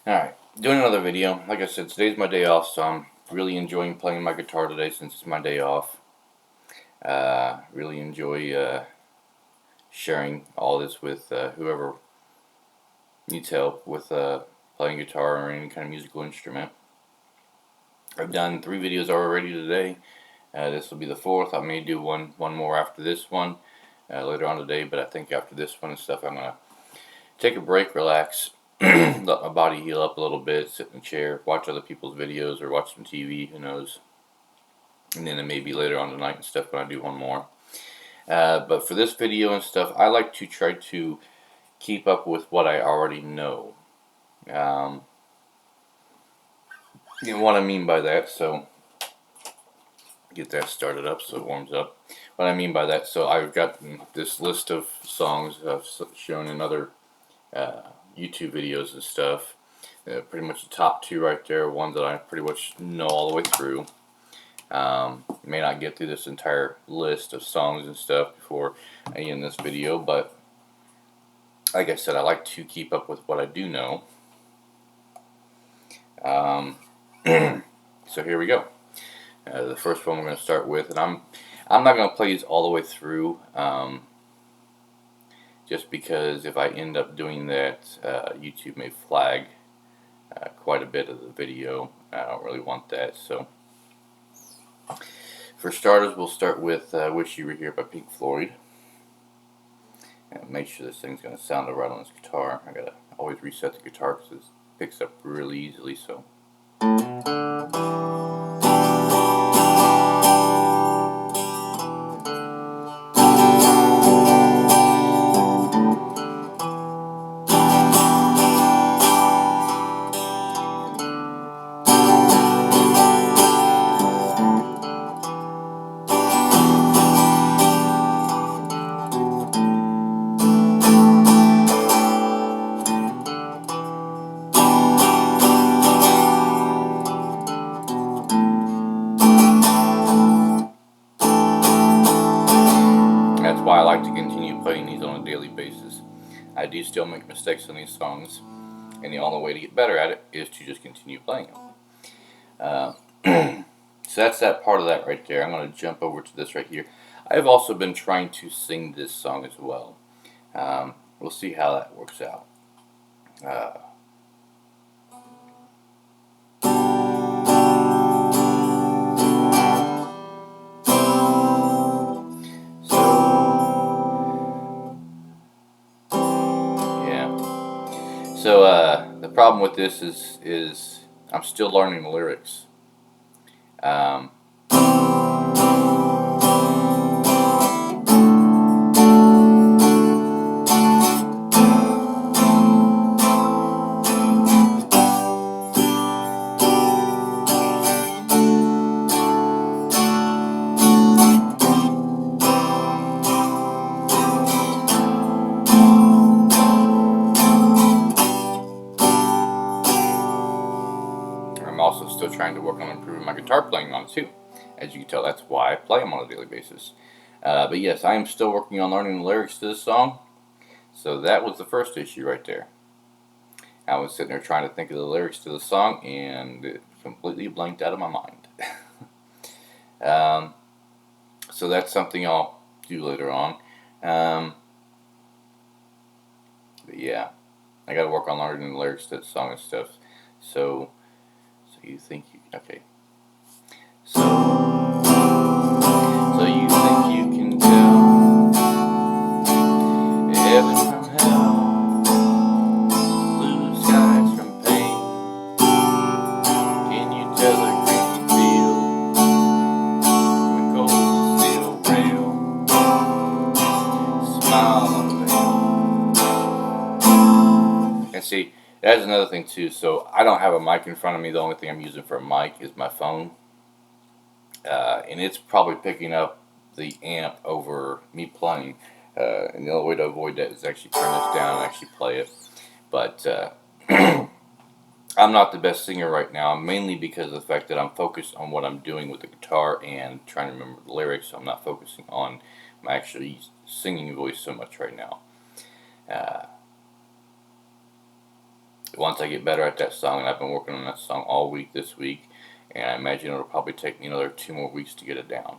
Alright, doing another video. Like I said, today's my day off, so I'm really enjoying playing my guitar today since it's my day off. Really enjoy sharing all this with whoever needs help with playing guitar or any kind of musical instrument. I've done 3 videos already today. This will be the 4th. I may do one more after this one later on today, but I think after this one and stuff, I'm going to take a break, relax, let my body heal up a little bit, sit in a chair, watch other people's videos, or watch some TV, who knows. And then maybe later on tonight and stuff when I do one more. But for this video and stuff, I like to try to keep up with what I already know. You know what I mean by that, so get that started up so it warms up. What I mean by that, so I've got this list of songs I've shown in other YouTube videos and stuff. Pretty much the top 2 right there, ones that I pretty much know all the way through. May not get through this entire list of songs and stuff before I end this video, but like I said, I like to keep up with what I do know. So here we go. The first one we're going to start with, and I'm not going to play these all the way through, just because if I end up doing that, YouTube may flag quite a bit of the video. I don't really want that. So for starters, we'll start with "Wish You Were Here" by Pink Floyd. And make sure this thing's going to sound right on this guitar. I gotta always reset the guitar because it picks up really easily. So. That's why I like to continue playing these on a daily basis. I do still make mistakes on these songs, and the only way to get better at it is to just continue playing them. So that's that part of that right there. I'm going to jump over to this right here. I've also been trying to sing this song as well. We'll see how that works out. So the problem with this is I'm still learning the lyrics. I'm also still trying to work on improving my guitar playing on it too. As you can tell, that's why I play them on a daily basis. But yes, I am still working on learning the lyrics to this song. So that was the first issue right there. I was sitting there trying to think of the lyrics to the song, and it completely blanked out of my mind. So that's something I'll do later on. But yeah, I got to work on learning the lyrics to the song and stuff. So you think you okay? So you think you can tell heaven from hell, blue skies from pain? Can you tell a green field from a cold steel rail? Smile on the veil. And see, that's another thing too. So I don't have a mic in front of me. The only thing I'm using for a mic is my phone. And it's probably picking up the amp over me playing. And the only way to avoid that is actually turn this down and actually play it. But I'm not the best singer right now, mainly because of the fact that I'm focused on what I'm doing with the guitar and trying to remember the lyrics. So I'm not focusing on my actually singing voice so much right now. once I get better at that song, and I've been working on that song all week this week, and I imagine it'll probably take me another 2 more weeks to get it down.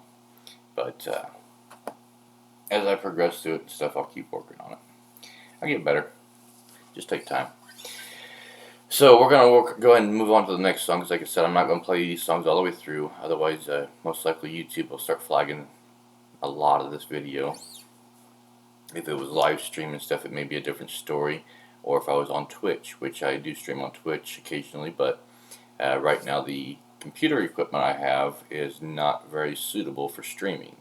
But as I progress through it and stuff, I'll keep working on it. I'll get better. Just take time. So we're gonna go ahead and move on to the next song. Because like I said, I'm not gonna play these songs all the way through. Otherwise, most likely YouTube will start flagging a lot of this video. If it was live stream and stuff, it may be a different story. Or if I was on Twitch, which I do stream on Twitch occasionally, but right now the computer equipment I have is not very suitable for streaming.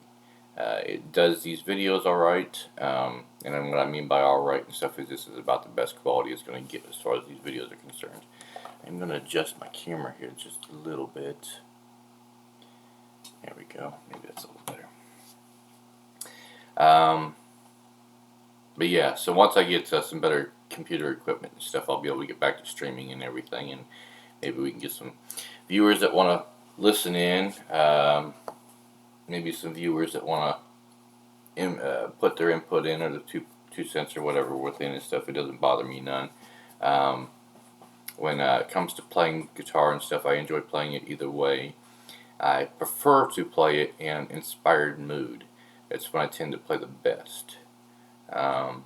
It does these videos alright, and then what I mean by alright and stuff is this is about the best quality it's going to get as far as these videos are concerned. I'm going to adjust my camera here just a little bit. There we go. Maybe that's a little better. But yeah, so once I get some better computer equipment and stuff, I'll be able to get back to streaming and everything, and maybe we can get some viewers that want to listen in. Maybe some viewers that want to put their input in, or the two cents or whatever within and stuff. It doesn't bother me none. When it comes to playing guitar and stuff, I enjoy playing it either way. I prefer to play it in an inspired mood. It's when I tend to play the best. I'm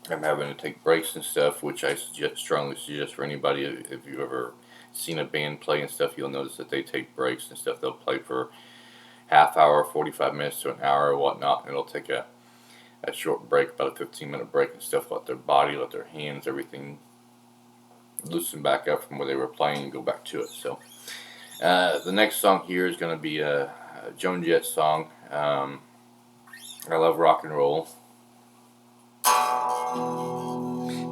having to take breaks and stuff, which I strongly suggest for anybody. If you've ever seen a band play and stuff, you'll notice that they take breaks and stuff. They'll play for half hour, 45 minutes to an hour or whatnot, and it'll take a short break, about a 15-minute break and stuff, let their body, let their hands, everything loosen back up from where they were playing and go back to it. So the next song here is going to be a Joan Jett song. I love rock and roll.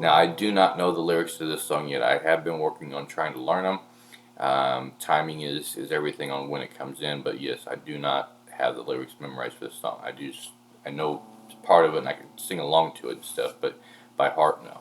Now, I do not know the lyrics to this song yet. I have been working on trying to learn them. Timing is everything on when it comes in, but yes, I do not have the lyrics memorized for this song. I know part of it and I can sing along to it and stuff, but by heart, no.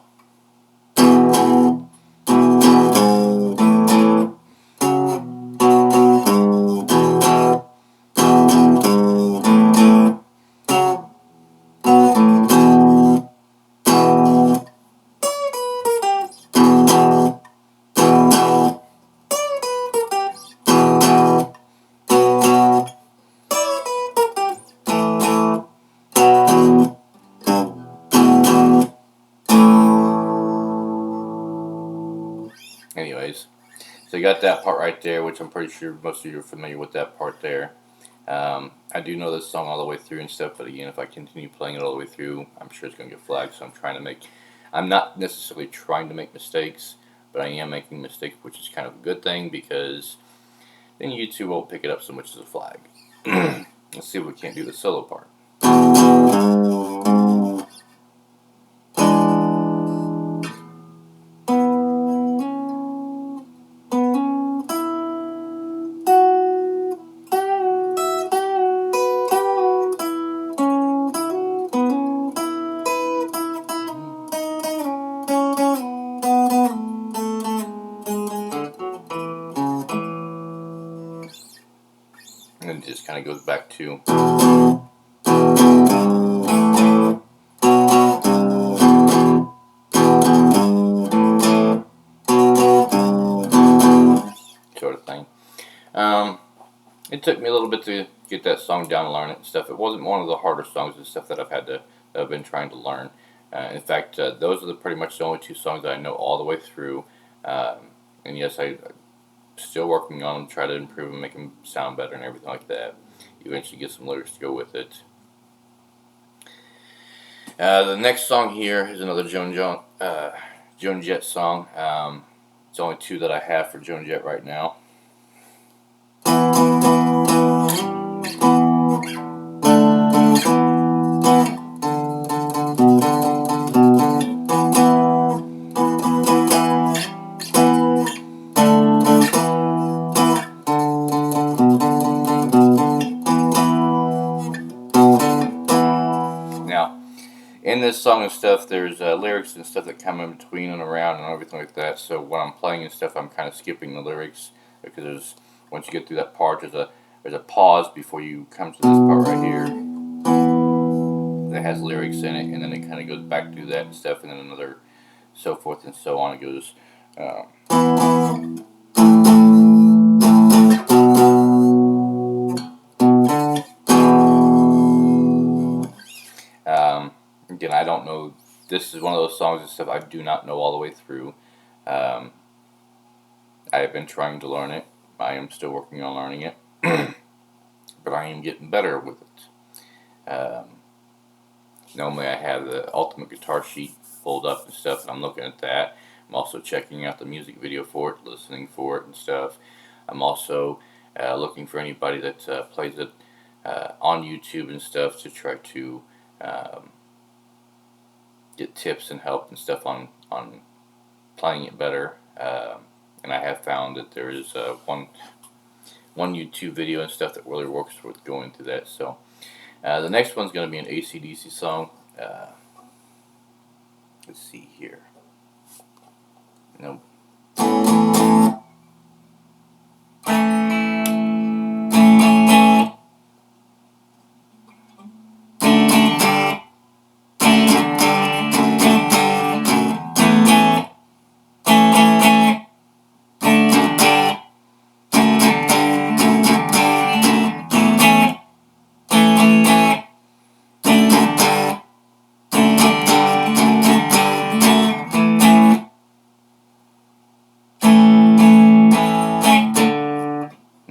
Anyways, so you got that part right there, which I'm pretty sure most of you are familiar with that part there. I do know this song all the way through and stuff, but again, if I continue playing it all the way through, I'm sure it's going to get flagged, so I'm not necessarily trying to make mistakes, but I am making mistakes, which is kind of a good thing, because then YouTube won't pick it up so much as a flag. Let's see if we can't do the solo part. And it just kind of goes back to sort of thing. It took me a little bit to get that song down and learn it and stuff. It wasn't one of the harder songs and stuff that I've been trying to learn. In fact, those are pretty much the only two songs that I know all the way through. And yes, I'm still working on them, try to improve them, make them sound better and everything like that. Eventually get some lyrics to go with it. The next song here is another Joan Jett song. It's only two that I have for Joan Jett right now. Now, in this song and stuff, there's lyrics and stuff that come in between and around and everything like that. So when I'm playing and stuff, I'm kind of skipping the lyrics, because once you get through that part, there's a pause before you come to this part right here that has lyrics in it, and then it kind of goes back to that and stuff, and then another so forth and so on. It goes. Again, I don't know. This is one of those songs and stuff I do not know all the way through. I have been trying to learn it. I am still working on learning it, but I am getting better with it. Normally, I have the Ultimate Guitar Sheet pulled up and stuff, and I'm looking at that. I'm also checking out the music video for it, listening for it and stuff. I'm also looking for anybody that plays it on YouTube and stuff to try to get tips and help and stuff on playing it better. And I have found that there is one YouTube video and stuff that really works with going through that. So the next one's going to be an AC/DC song. Let's see here. Nope.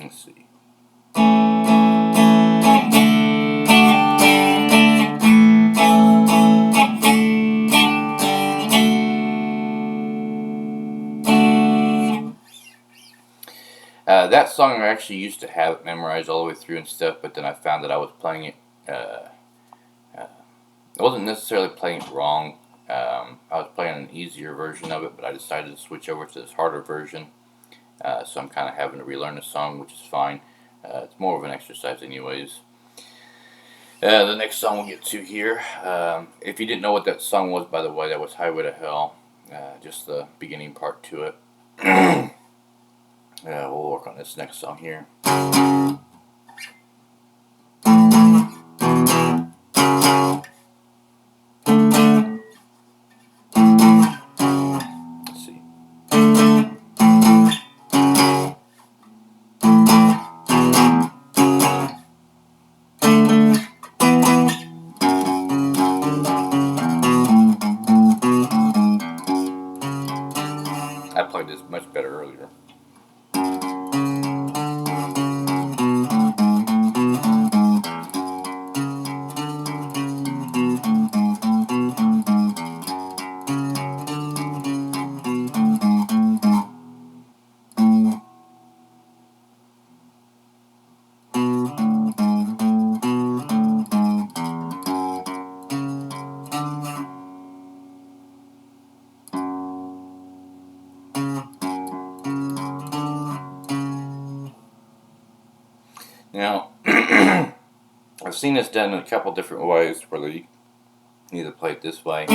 Let's see. That song I actually used to have it memorized all the way through and stuff, but then I found that I was playing it. I wasn't necessarily playing it wrong. I was playing an easier version of it, but I decided to switch over to this harder version. So I'm kind of having to relearn the song, which is fine. It's more of an exercise anyways. The next song we'll get to here. If you didn't know what that song was, by the way, that was Highway to Hell. Just the beginning part to it. We'll work on this next song here. Let's see. I played this much better earlier. Now, I've seen this done in a couple different ways where you either play it this way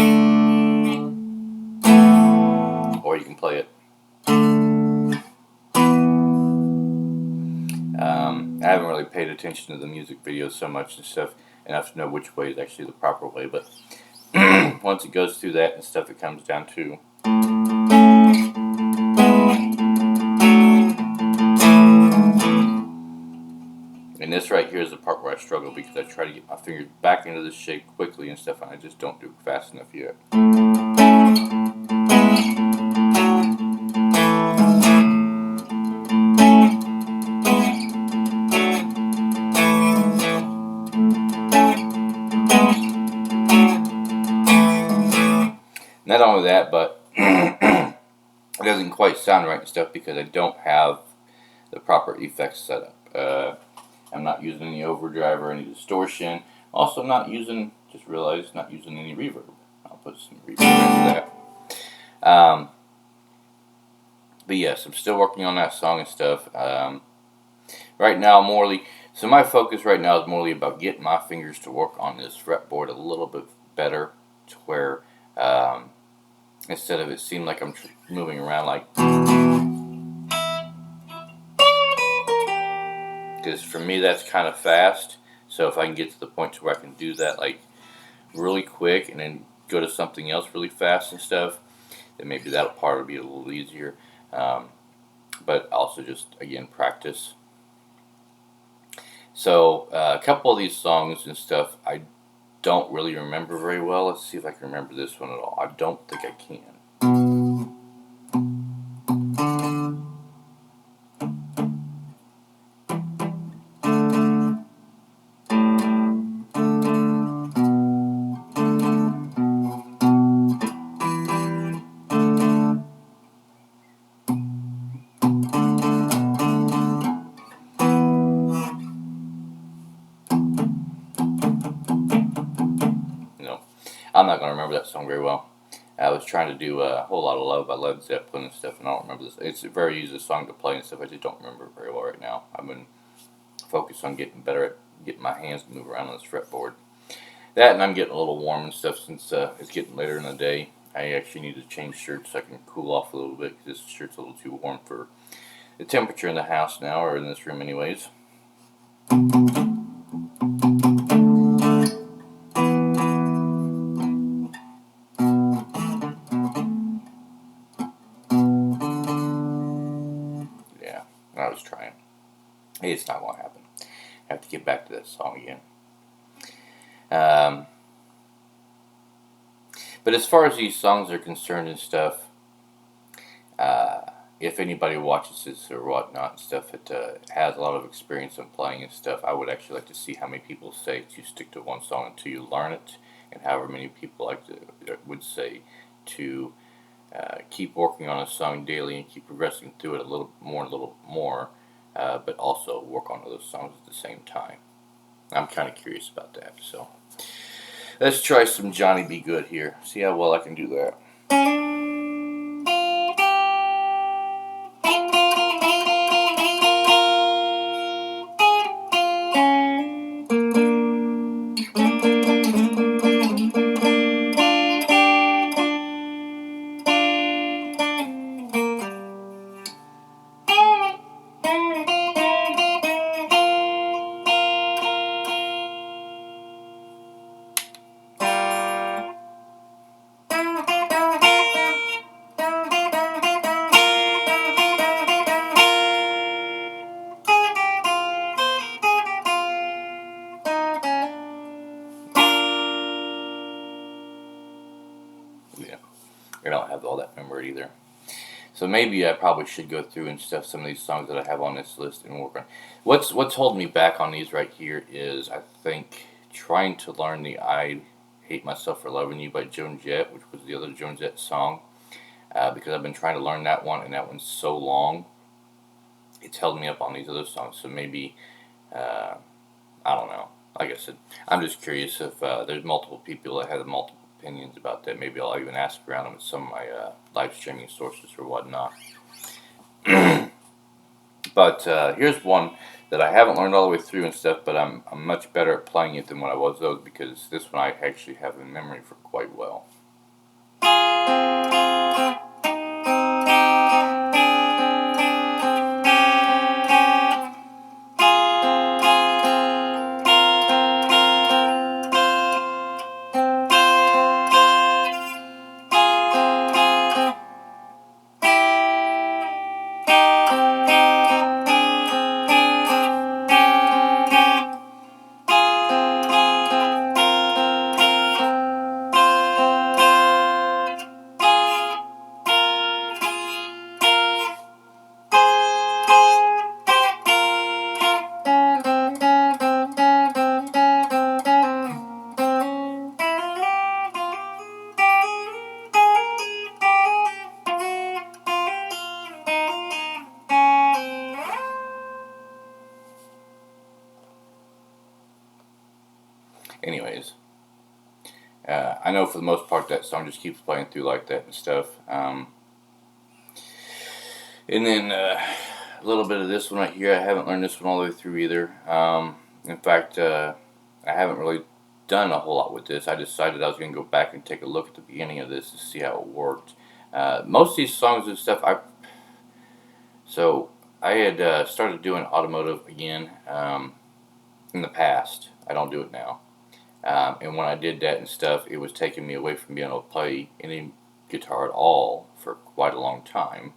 or you can play it. I haven't really paid attention to the music videos so much and stuff enough to know which way is actually the proper way, but once it goes through that and stuff, it comes down to and this right here is the part where I struggle because I try to get my fingers back into this shape quickly and stuff, and I just don't do it fast enough yet. Not only that, but it doesn't quite sound right and stuff because I don't have the proper effects set up. I'm not using any overdrive or any distortion. Also, not using, just realized, not using any reverb. I'll put some reverb into that. But yes, I'm still working on that song and stuff. Right now, so my focus right now is morely about getting my fingers to work on this fretboard a little bit better to where instead of it seem like I'm moving around like, because for me that's kind of fast. So if I can get to the point to where I can do that like really quick and then go to something else really fast and stuff, then maybe that part will be a little easier. But also just, again, practice. So a couple of these songs and stuff I don't really remember very well. Let's see if I can remember this one at all. I don't think I can. You know, I'm not going to remember that song very well. I was trying to do a whole lot of love by Led Zeppelin and stuff, and I don't remember this. It's a very easy song to play and stuff. I just don't remember it very well right now. I've been focused on getting better at getting my hands to move around on this fretboard. That, and I'm getting a little warm and stuff since it's getting later in the day. I actually need to change shirts so I can cool off a little bit because this shirt's a little too warm for the temperature in the house now, or in this room anyways. Yeah, I was trying. It's not going to happen. I have to get back to that song again. But as far as these songs are concerned and stuff, if anybody watches this or whatnot and stuff that has a lot of experience in playing and stuff, I would actually like to see how many people say to stick to one song until you learn it, and however many people would say to keep working on a song daily and keep progressing through it a little more, but also work on those songs at the same time. I'm kind of curious about that, so let's try some Johnny B. Goode here. See how well I can do that. Yeah, I don't have all that memory either. So maybe I probably should go through and stuff some of these songs that I have on this list and work on. What's holding me back on these right here is, I think, trying to learn the "I Hate Myself for Loving You" by Joan Jett, which was the other Joan Jett song, because I've been trying to learn that one, and that one's so long. It's held me up on these other songs. So maybe I don't know. Like I said, I'm just curious if there's multiple people that have multiple opinions about that. Maybe I'll even ask around them at some of my live streaming sources or whatnot. But here's one that I haven't learned all the way through and stuff, but I'm much better at playing it than what I was those, because this one I actually have in memory for quite well. Anyways, I know for the most part that song just keeps playing through like that and stuff. And then a little bit of this one right here. I haven't learned this one all the way through either. In fact, I haven't really done a whole lot with this. I decided I was going to go back and take a look at the beginning of this to see how it worked. Most of these songs and stuff, I had started doing automotive again in the past. I don't do it now. And when I did that and stuff, it was taking me away from being able to play any guitar at all for quite a long time.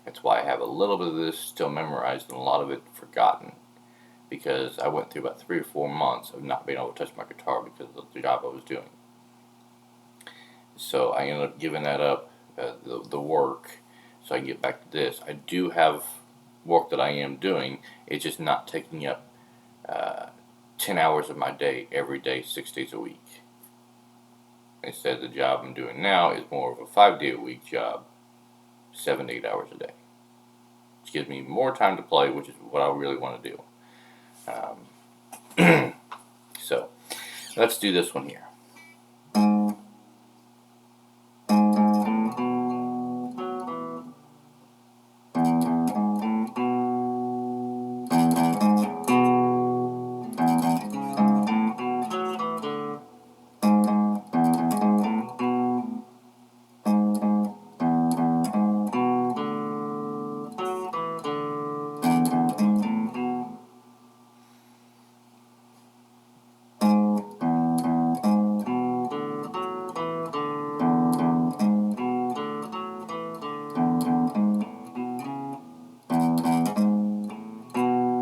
That's why I have a little bit of this still memorized and a lot of it forgotten, because I went through about 3 or 4 months of not being able to touch my guitar because of the job I was doing. So I ended up giving that up, the work, so I can get back to this. I do have work that I am doing. It's just not taking up 10 hours of my day every day, 6 days a week. Instead, the job I'm doing now is more of a 5-day-a-week job, 7 to 8 hours a day, which gives me more time to play, which is what I really want to do. So let's do this one here.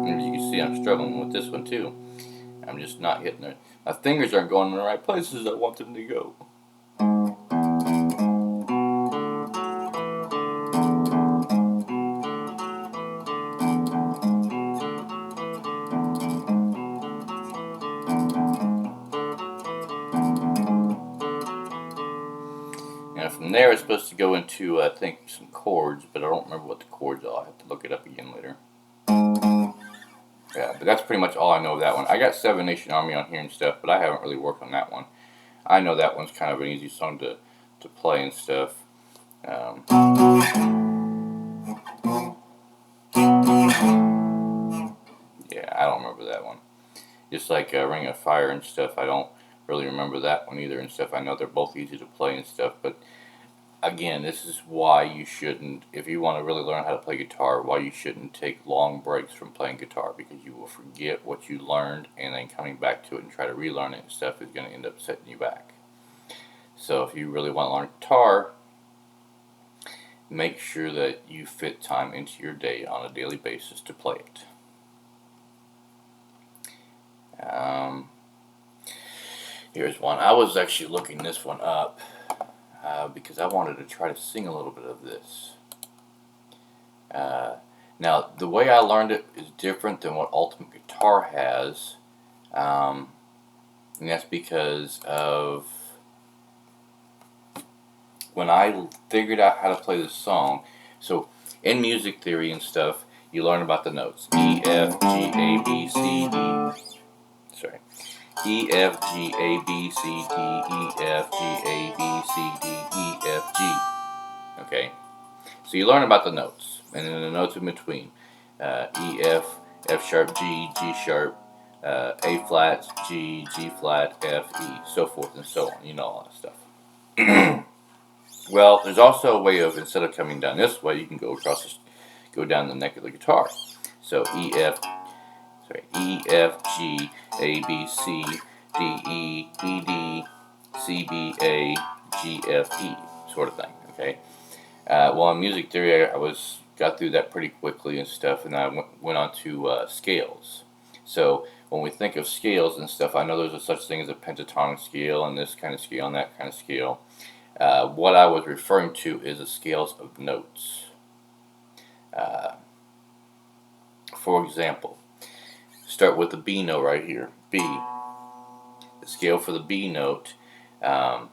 As you can see, I'm struggling with this one too. I'm just not hitting it. My fingers aren't going in the right places I want them to go. And from there, it's supposed to go into, I think, some chords, but I don't remember what the chords are. I'll have to look it up again later. Yeah, but that's pretty much all I know of that one. I got Seven Nation Army on here and stuff, but I haven't really worked on that one. I know that one's kind of an easy song to play and stuff. Yeah, I don't remember that one. Just like Ring of Fire and stuff, I don't really remember that one either and stuff. I know they're both easy to play and stuff, but again, this is why you shouldn't, if you want to really learn how to play guitar, why you shouldn't take long breaks from playing guitar, because you will forget what you learned, and then coming back to it and try to relearn it and stuff is going to end up setting you back. So if you really want to learn guitar, make sure that you fit time into your day on a daily basis to play it. Here's one. I was actually looking this one up because I wanted to try to sing a little bit of this. Now, the way I learned it is different than what Ultimate Guitar has, and that's because of when I figured out how to play this song. So, in music theory and stuff, you learn about the notes. E, F, G, A, B, C, D. Sorry. E, F, G, A, B, C, D, E, F, G, A, B, C, D, E, F, G. Okay? So you learn about the notes, and then the notes in between. E, F, F sharp, G, G sharp, A flat, G, G flat, F, E, so forth and so on. You know all that stuff. Well, there's also a way of, instead of coming down this way, you can go across, go down the neck of the guitar. So E, F, G, A, B, C, D, E, E, D, C, B, A, G, F, E, sort of thing, okay? Well, in music theory, I got through that pretty quickly and stuff, and I went on to scales. So when we think of scales and stuff, I know there's a such thing as a pentatonic scale and this kind of scale and that kind of scale. What I was referring to is the scales of notes. For example, start with the B note right here, B. The scale for the B note, and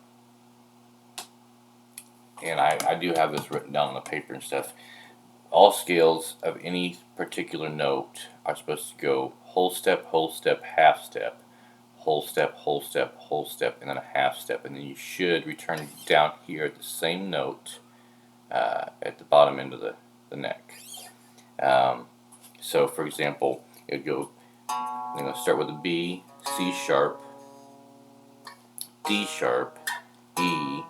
I do have this written down on the paper and stuff. All scales of any particular note are supposed to go whole step, half step, whole step, whole step, whole step, and then a half step, and then you should return down here at the same note at the bottom end of the neck. So, for example, it would go. I'm going to start with a B, C sharp, D sharp, E,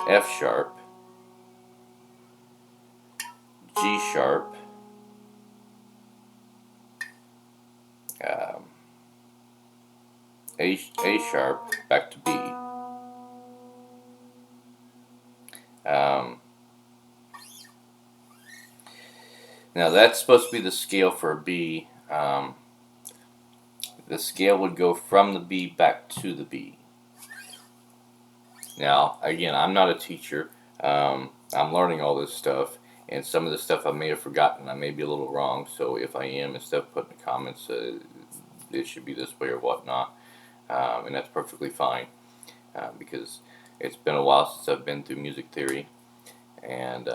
F sharp, G sharp, A sharp, back to B, Um, Now that's supposed to be the scale for a B. The scale would go from the B back to the B. Now, again, I'm not a teacher. I'm learning all this stuff, and some of the stuff I may have forgotten. I may be a little wrong. So if I am, and stuff, put in the comments, it should be this way or whatnot, and that's perfectly fine because it's been a while since I've been through music theory, and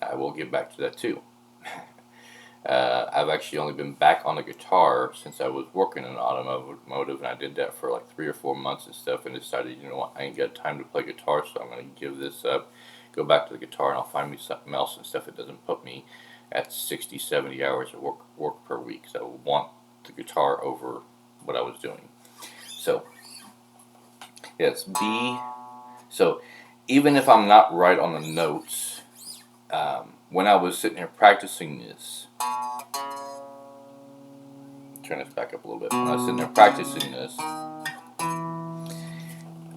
I will get back to that too. I've actually only been back on the guitar since I was working in automotive, and I did that for like 3 or 4 months and stuff, and decided, you know what, I ain't got time to play guitar, so I'm going to give this up, go back to the guitar, and I'll find me something else and stuff that doesn't put me at 60, 70 hours of work per week, because I want the guitar over what I was doing. So, yes, B. So, even if I'm not right on the notes, when I was sitting here practicing this, turn this back up a little bit. When I was sitting there practicing this,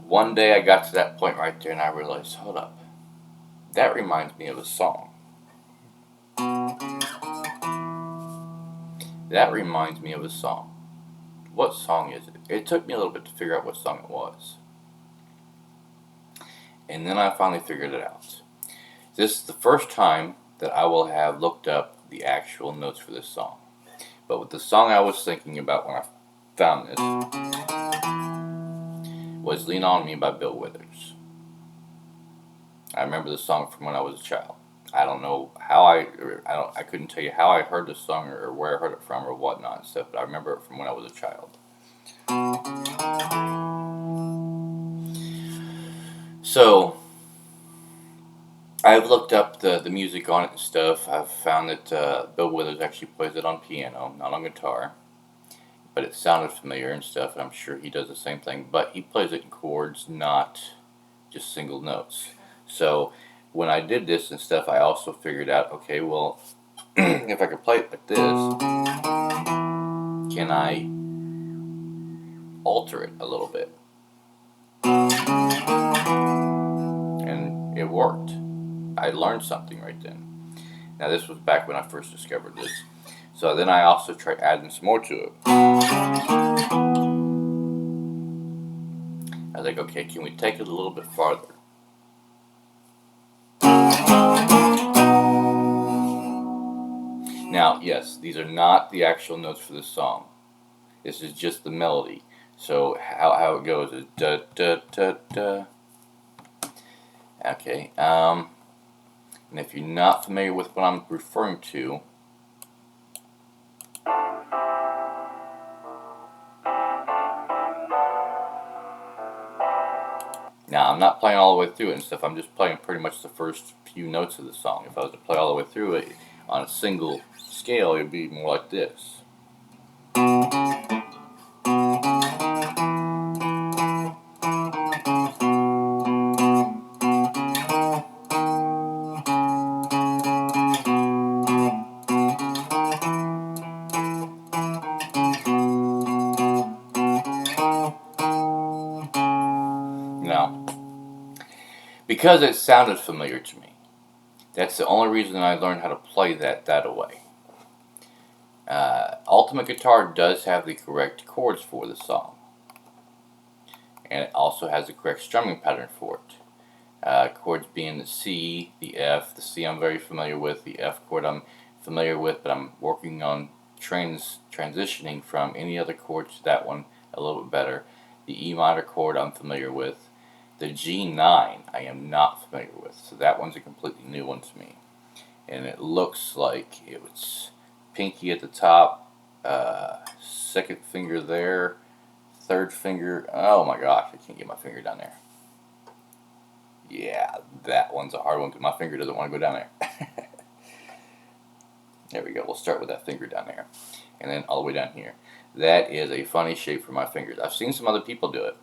one day I got to that point right there and I realized, hold up, that reminds me of a song. That reminds me of a song. What song is it? It took me a little bit to figure out what song it was. And then I finally figured it out. This is the first time that I will have looked up the actual notes for this song. But with the song I was thinking about when I found this was Lean On Me by Bill Withers. I remember the song from when I was a child. I don't know how I couldn't tell you how I heard the song or where I heard it from or whatnot and stuff, but I remember it from when I was a child. So, I've looked up the music on it and stuff. I've found that Bill Withers actually plays it on piano, not on guitar. But it sounded familiar and stuff, and I'm sure he does the same thing. But he plays it in chords, not just single notes. So when I did this and stuff, I also figured out, okay, well, if I could play it like this, can I alter it a little bit? And it worked. I learned something right then. Now this was back when I first discovered this. So then I also tried adding some more to it. I was like, okay, can we take it a little bit farther? Now, yes, these are not the actual notes for this song. This is just the melody. So how it goes is da da da da. Okay. And if you're not familiar with what I'm referring to, now I'm not playing all the way through it and stuff. I'm just playing pretty much the first few notes of the song. If I was to play all the way through it on a single scale, it would be more like this. Now, because it sounded familiar to me, that's the only reason I learned how to play that away. Ultimate Guitar does have the correct chords for the song, and it also has the correct strumming pattern for it. Chords being the C, the F. The C I'm very familiar with. The F chord I'm familiar with, but I'm working on transitioning from any other chord to that one a little bit better. The E minor chord I'm familiar with. The G9 I am not familiar with, so that one's a completely new one to me. And it looks like it's pinky at the top, second finger there, third finger. Oh my gosh, I can't get my finger down there. Yeah, that one's a hard one because my finger doesn't want to go down there. There we go. We'll start with that finger down there, and then all the way down here. That is a funny shape for my fingers. I've seen some other people do it.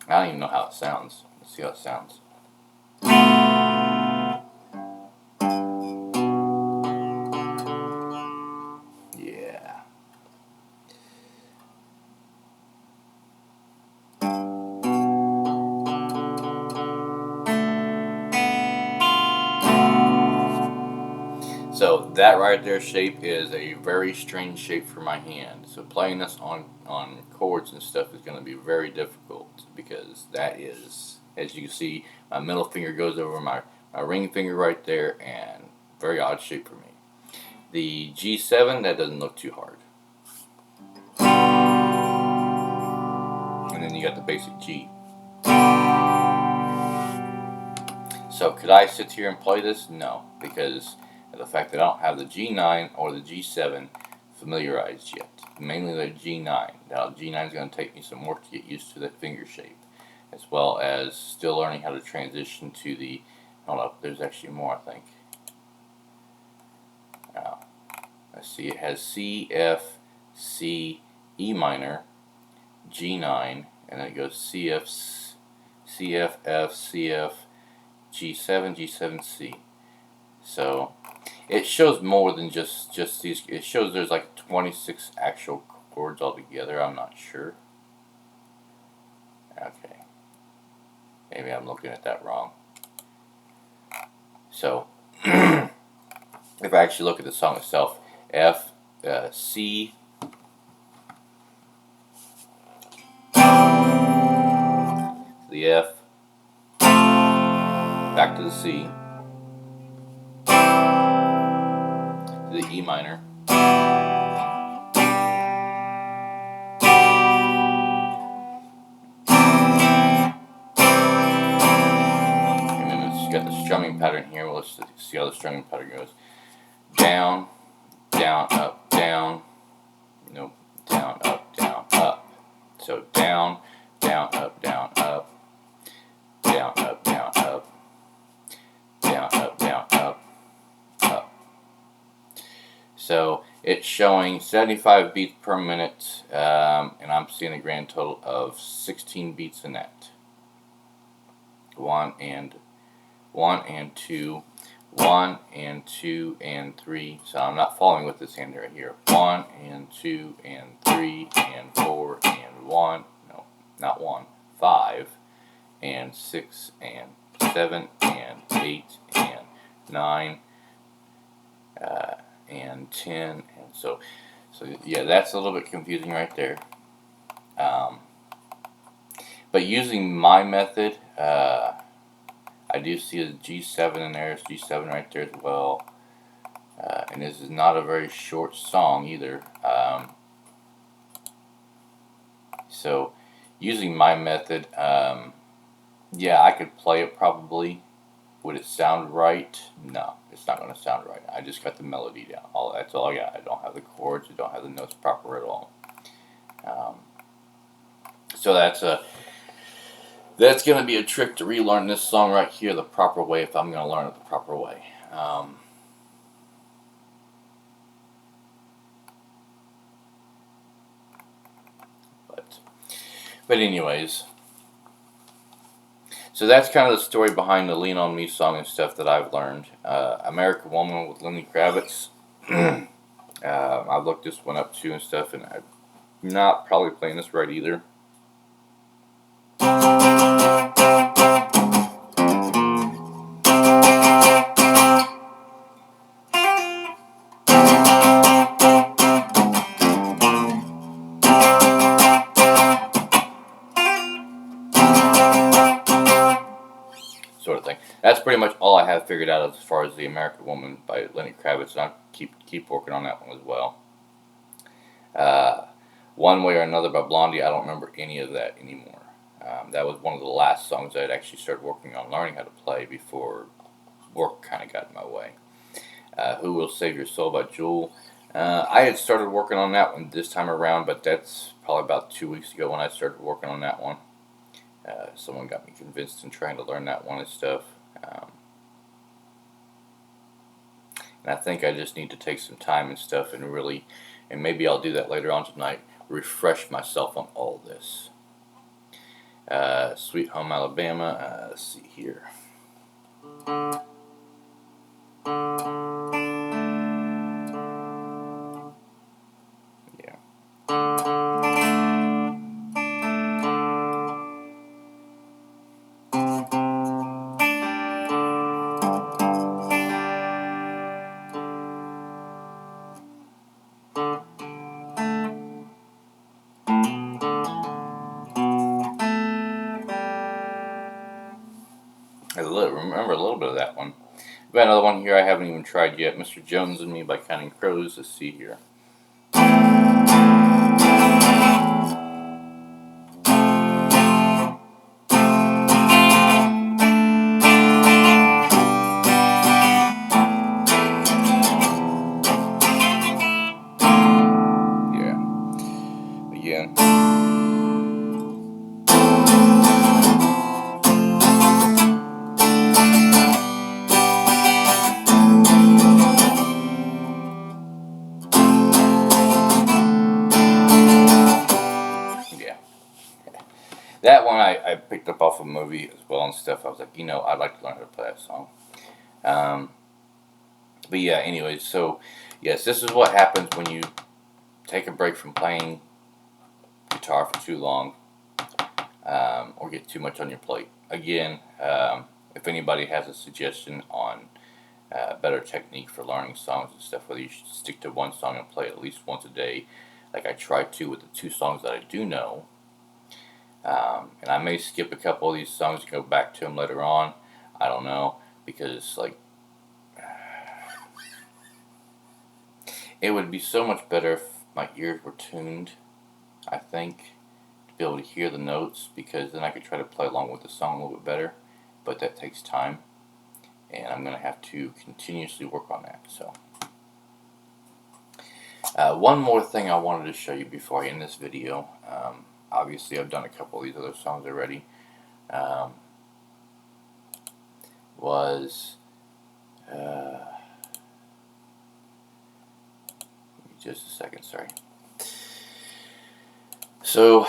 I don't even know how it sounds. Let's see how it sounds. Yeah. So that right there shape is a very strange shape for my hand. So playing this on chords and stuff is going to be very difficult, because that is, as you can see, my middle finger goes over my ring finger right there, and very odd shape for me. The G7, that doesn't look too hard. And then you got the basic G. So could I sit here and play this? No, because of the fact that I don't have the G9 or the G7 familiarized yet. Mainly the G9. Now G9 is going to take me some work to get used to that finger shape, as well as still learning how to transition to the, hold up, there's actually more, I think. Let's see, it has C, F, C, E minor, G9, and then it goes C, F, C, F, F, C, F, G7, G7, C. So it shows more than just these. It shows there's like 26 actual chords altogether. I'm not sure. Okay, maybe I'm looking at that wrong. So if I actually look at the song itself, F, C, the F, back to the C, to the E minor, and then it's got the strumming pattern here. Well, let's see how the strumming pattern goes. Down, down, up, down. Nope. Down, up, down, up. So down, down, up, down, up. Down, up, down, up. Down, up, down, up. Up. So it's showing 75 beats per minute, and I'm seeing a grand total of 16 beats in that. 1 and 2. 1 and 2 and 3. So I'm not following with this hand right here. 1 and 2 and 3 and 4 and 1. No, not 1. 5 and 6 and 7 and 8 and 9 and 10, and so yeah, that's a little bit confusing right there. But using my method, I do see a G7 in there. It's G7 right there as well. And this is not a very short song either. So using my method, yeah, I could play it probably. Would it sound right? No, it's not going to sound right. I just got the melody down. That's all I got. I don't have the chords. I don't have the notes proper at all. So that's going to be a trick to relearn this song right here the proper way, if I'm going to learn it the proper way. But anyways, so that's kind of the story behind the Lean On Me song and stuff that I've learned. American Woman with Lenny Kravitz. I've looked this one up too and stuff, and I'm not probably playing this right either. Sort of thing. That's pretty much all I have figured out as far as the American Woman by Lenny Kravitz, and I'll keep working on that one as well. One Way or Another by Blondie, I don't remember any of that anymore. That was one of the last songs I had actually started working on learning how to play before work kind of got in my way. Who Will Save Your Soul by Jewel. I had started working on that one this time around, but that's probably about 2 weeks ago when I started working on that one. Someone got me convinced in trying to learn that one and stuff. And I think I just need to take some time and stuff and really, and maybe I'll do that later on tonight, refresh myself on all this. Sweet Home Alabama, let's see here. Yeah. remember a little bit of that one. I've got another one here I haven't even tried yet. Mr. Jones and Me by Counting Crows. Let's see here. Yeah. Again. That one I picked up off a movie as well and stuff. I was like, I'd like to learn how to play that song. But yeah, anyways, so yes, this is what happens when you take a break from playing guitar for too long, or get too much on your plate. Again, if anybody has a suggestion on better technique for learning songs and stuff, whether you should stick to one song and play it at least once a day, like I try to with the 2 songs that I do know. And I may skip a couple of these songs and go back to them later on. I don't know, because it would be so much better if my ears were tuned, I think, to be able to hear the notes, because then I could try to play along with the song a little bit better. But that takes time, and I'm going to have to continuously work on that. So, one more thing I wanted to show you before I end this video. Obviously, I've done a couple of these other songs already. Just a second, sorry. So,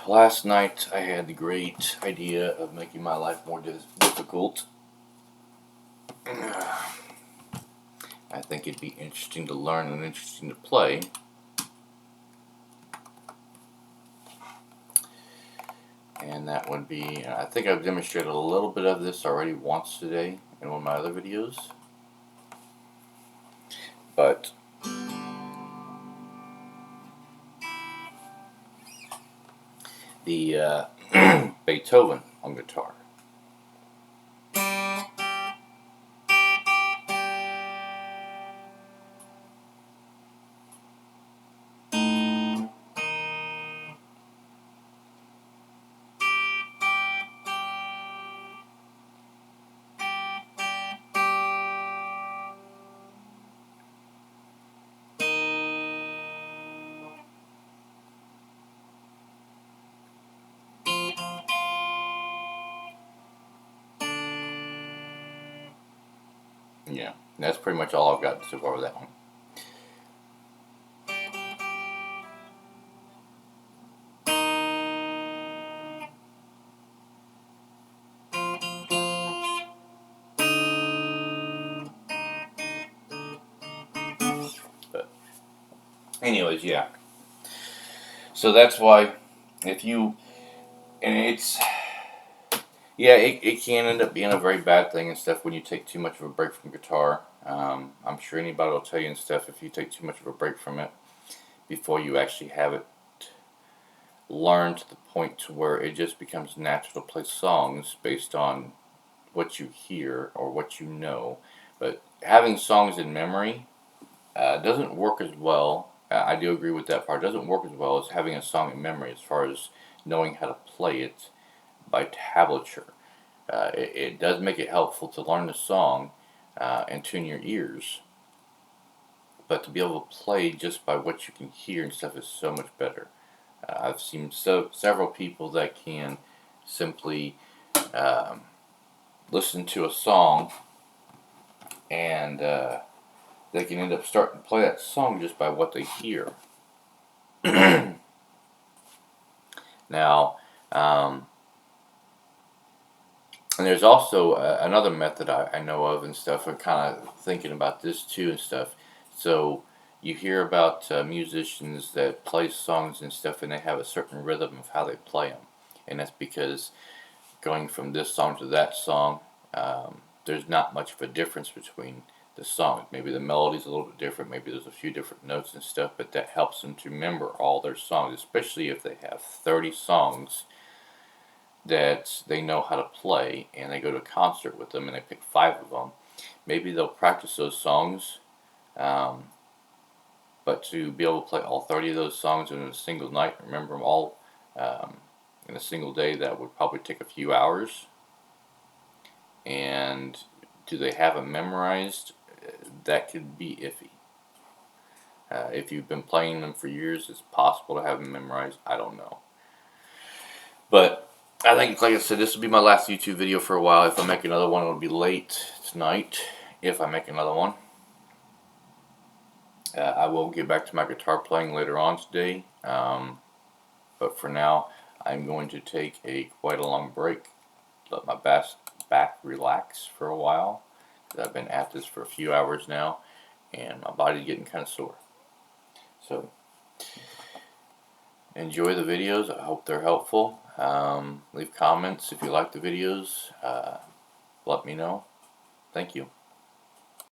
last night I had the great idea of making my life more difficult. I think it'd be interesting to learn and interesting to play. And that would be, I think I've demonstrated a little bit of this already once today in one of my other videos. But the Beethoven on guitar. Yeah, that's pretty much all I've got so far with that one. But anyways, yeah. So that's why if you, and it's, yeah, it can end up being a very bad thing and stuff when you take too much of a break from guitar. I'm sure anybody will tell you and stuff, if you take too much of a break from it before you actually have it learned to the point to where it just becomes natural to play songs based on what you hear or what you know. But having songs in memory doesn't work as well. I do agree with that part. It doesn't work as well as having a song in memory as far as knowing how to play it by tablature. It does make it helpful to learn the song and tune your ears. But to be able to play just by what you can hear and stuff is so much better. I've seen several people that can simply listen to a song and they can end up starting to play that song just by what they hear. Now, and there's also another method I know of and stuff. I'm kind of thinking about this too and stuff. So you hear about musicians that play songs and stuff, and they have a certain rhythm of how they play them, and that's because going from this song to that song, there's not much of a difference between the songs. Maybe the melody's a little bit different, maybe there's a few different notes and stuff, but that helps them to remember all their songs, especially if they have 30 songs that they know how to play and they go to a concert with them and they pick 5 of them, maybe they'll practice those songs, but to be able to play all 30 of those songs in a single night, remember them all in a single day, that would probably take a few hours. And do they have them memorized? That could be iffy. If you've been playing them for years, it's possible to have them memorized. I don't know. But I think, like I said, this will be my last YouTube video for a while. If I make another one, it'll be late tonight. If I make another one. I will get back to my guitar playing later on today. But for now, I'm going to take quite a long break. Let my back relax for a while. I've been at this for a few hours now, and my body's getting kind of sore. So, enjoy the videos. I hope they're helpful. Leave comments if you like the videos. Let me know. Thank you.